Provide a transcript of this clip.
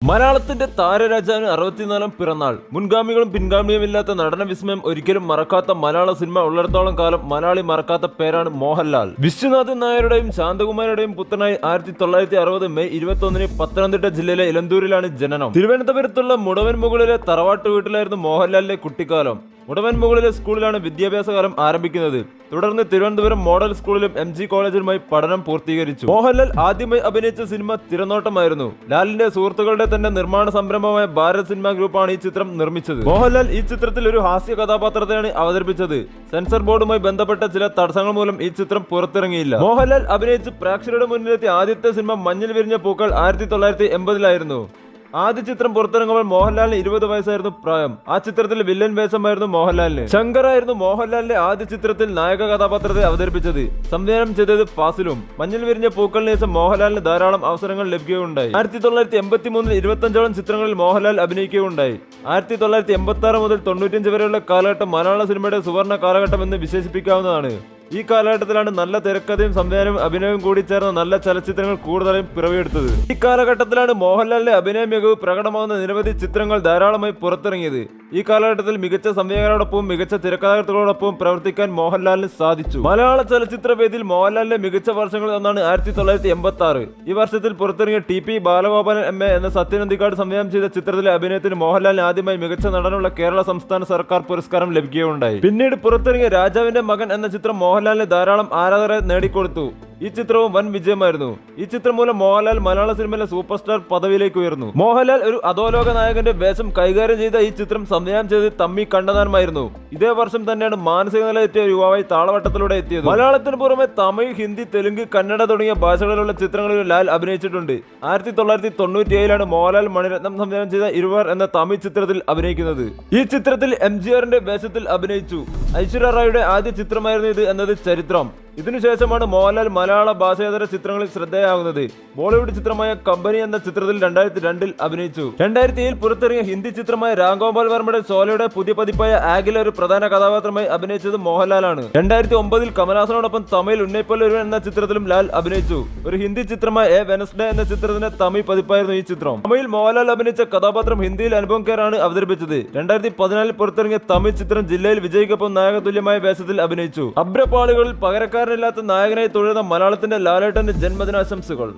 മലയാളത്തിന്റെ താരരാജാവിന് 64-ാം പിറന്നാൾ. മുൻഗാമികളും പിൻഗാമിയുമില്ലാത്ത നടന വിസ്മയം ഒരിക്കലും മറക്കാത്ത മലയാള സിനിമ ഉള്ളിടത്തോളം കാലം മലയാളി മറക്കാത്ത പേരാണ് മോഹൻലാൽ. വിശ്വനാഥൻ നായരുടെയും ശാന്തകുമാരുടെയും പുത്രനായി 1960 മെയ് 21-ന് പത്തനംതിട്ട ജില്ലയിലെ ഇലന്തൂരിലാണ് ജനനം. തിരുവനന്തപുരത്തുള്ള മുടവൻമുകളിലെ തറവാട്ട് വീട്ടിലായിരുന്നു മോഹൻലാലിന്റെ കുട്ടിക്കാലം. മുടവൻമുകളിലെ സ്കൂളിലാണ് വിദ്യാഭ്യാസകാലം ആരംഭിക്കുന്നത്. തുടർന്ന് തിരുവനന്തപുരം മോഡൽ സ്കൂളിലും MG കോളേജിലുമായി പഠനം പൂർത്തീകരിച്ചു. മോഹൻലാൽ ആദ്യമായി അഭിനയിച്ച സിനിമ തിരനോട്ടമായിരുന്നു. ലാലിന്റെ സുഹൃത്തുക്കളുടെ തന്നെ നിർമ്മാണ സംരംഭമായ ഭാരത് സിനിമ ഗ്രൂപ്പാണ് ഈ ചിത്രം നിർമ്മിച്ചത്. മോഹൻലാൽ ഈ ചിത്രത്തിൽ ഒരു ഹാസ്യ കഥാപാത്രത്തെയാണ് അവതരിപ്പിച്ചത്. സെൻസർ ബോർഡുമായി ബന്ധപ്പെട്ട ചില തടസ്സങ്ങൾ മൂലം ഈ ചിത്രം പുറത്തിറങ്ങിയില്ല. മോഹൻലാൽ അഭിനയിച്ച് പ്രേക്ഷകരുടെ മുന്നിലെത്തിയ ആദ്യത്തെ സിനിമ മഞ്ഞിൽ വിരിഞ്ഞ പൂക്കൾ 1980-ലായിരുന്നു. ആദ്യ ചിത്രം പുറത്തിറങ്ങുമ്പോൾ മോഹൻലാലിന് 20 വയസ്സായിരുന്നു പ്രായം. ആ ചിത്രത്തിൽ വില്ലൻ വേഷമായിരുന്നു മോഹൻലാലിന്. ശങ്കറായിരുന്നു മോഹൻലാലിന്റെ ആദ്യ ചിത്രത്തിൽ നായക കഥാപാത്രത്തെ അവതരിപ്പിച്ചത്. സംവിധാനം ചെയ്തത് ഫാസിലും. മഞ്ഞിൽ വിരിഞ്ഞ പൂക്കളിന് ശേഷം മോഹൻലാലിന് ധാരാളം അവസരങ്ങൾ ലഭിക്കുകയുണ്ടായി. 1983-ൽ 25ഓളം ചിത്രങ്ങളിൽ മോഹൻലാൽ അഭിനയിക്കുകയുണ്ടായി. 1986 മുതൽ 95 വരെയുള്ള കാലഘട്ടം മലയാള സിനിമയുടെ സുവർണ്ണ കാലഘട്ടം എന്ന് വിശേഷിപ്പിക്കാവുന്നതാണ്. ഈ കാലഘട്ടത്തിലാണ് നല്ല തിരക്കഥയും സംവിധാനവും അഭിനയവും കൂടി ചേർന്ന നല്ല ചലച്ചിത്രങ്ങൾ കൂടുതലായും പിറവിയെടുത്തത്. ഈ കാലഘട്ടത്തിലാണ് മോഹൻലാലിന്റെ അഭിനയ മികവ് പ്രകടമാകുന്ന നിരവധി ചിത്രങ്ങൾ ധാരാളമായി പുറത്തിറങ്ങിയത്. ഈ കാലഘട്ടത്തിൽ മികച്ച സംവിധായകരോടൊപ്പവും മികച്ച തിരക്കഥാകൃത്തുക്കളോടൊപ്പവും പ്രവർത്തിക്കാൻ മോഹൻലാലിന് സാധിച്ചു. മലയാള ചലച്ചിത്ര വേദിയിൽ മോഹൻലാലിന്റെ മികച്ച വർഷങ്ങളിൽ ഒന്നാണ് 1986. ഈ വർഷത്തിൽ പുറത്തിറങ്ങിയ TP ബാലഗോപാലൻ MA എന്ന സത്യനന്ദിക്കാട് സംവിധാനം ചെയ്ത ചിത്രത്തിലെ അഭിനയത്തിന് മോഹൻലാലിന് ആദ്യമായി മികച്ച നടനുള്ള കേരള സംസ്ഥാന സർക്കാർ പുരസ്കാരം ലഭിക്കുകയുണ്ടായി. പിന്നീട് പുറത്തിറങ്ങിയ രാജാവിന്റെ മകൻ എന്ന ചിത്രം മോഹൻലാലിന് ധാരാളം ആരാധകരെ നേടിക്കൊടുത്തു. ഈ ചിത്രവും വൻ വിജയമായിരുന്നു. ഈ ചിത്രം മൂലം മോഹൻലാൽ മലയാള സിനിമയിലെ സൂപ്പർ സ്റ്റാർ പദവിയിലേക്ക് ഉയർന്നു. മോഹൻലാൽ ഒരു അധോലോക നായകന്റെ വേഷം കൈകാര്യം ചെയ്ത ഈ ചിത്രം സംവിധാനം ചെയ്ത് തമ്മി കണ്ണദാനമായിരുന്നു. ഇതേ വർഷം തന്നെയാണ് മാനസിക നില എത്തിയ യുവാവായി താളവട്ടത്തിലൂടെ എത്തിയത്. മലയാളത്തിന് പുറമെ തമിഴ്, ഹിന്ദി, തെലുങ്ക്, കന്നഡ തുടങ്ങിയ ഭാഷകളിലുള്ള ചിത്രങ്ങളിൽ ലാൽ അഭിനയിച്ചിട്ടുണ്ട്. 1997-ലാണ് മോഹൻലാൽ മണിരത്നം സംവിധാനം ചെയ്ത ഇരുവർ എന്ന തമിഴ് ചിത്രത്തിൽ അഭിനയിക്കുന്നത്. ഈ ചിത്രത്തിൽ MGRന്റെ വേഷത്തിൽ അഭിനയിച്ചു. ഐശ്വര്യ റായിയുടെ ആദ്യ ചിത്രമായിരുന്നു ഇത് എന്നത് ചരിത്രം. ഇതിനുശേഷമാണ് മോഹൻലാൽ മലയാള ഭാഷേതര ചിത്രങ്ങളിൽ ശ്രദ്ധേയമാകുന്നത്. ബോളിവുഡ് ചിത്രമായ കമ്പനി എന്ന ചിത്രത്തിൽ 2002-ൽ അഭിനയിച്ചു. 2007-ൽ പുറത്തിറങ്ങിയ ഹിന്ദി ചിത്രമായ രാംഗോപാൽ വർമ്മയുടെ ഷോലയുടെ പുതിയ പതിപ്പായ ആഗിലെ ഒരു പ്രധാന കഥാപാത്രമായി അഭിനയിച്ചത് മോഹൻലാലാണ്. 2009-ൽ കമൽഹാസനോടൊപ്പം തമിഴിൽ ഉന്നയിപ്പൊല്ലൊരുവൻ എന്ന ചിത്രത്തിലും ലാൽ അഭിനയിച്ചു. ഒരു ഹിന്ദി ചിത്രമായ എ വെനസ്ഡേ എന്ന ചിത്രത്തിന്റെ തമിഴ് പതിപ്പായിരുന്നു ഈ ചിത്രം. തമിഴിൽ മോഹൻലാൽ അഭിനയിച്ച കഥാപാത്രം ഹിന്ദിയിൽ അനുപം ഖേറാണ് അവതരിപ്പിച്ചത്. 2014-ൽ പുറത്തിറങ്ങിയ തമിഴ് ചിത്രം ജില്ലയിൽ വിജയ്ക്കൊപ്പം നായകതുല്യമായ വേഷത്തിൽ അഭിനയിച്ചു. അഭ്രപാളികളിൽ പകരക്കാരനില്ലാത്ത നായകനായി തുടരുന്ന മലയാളത്തിന്റെ ലാലേട്ടന്റെ ജന്മദിനാശംസകൾ.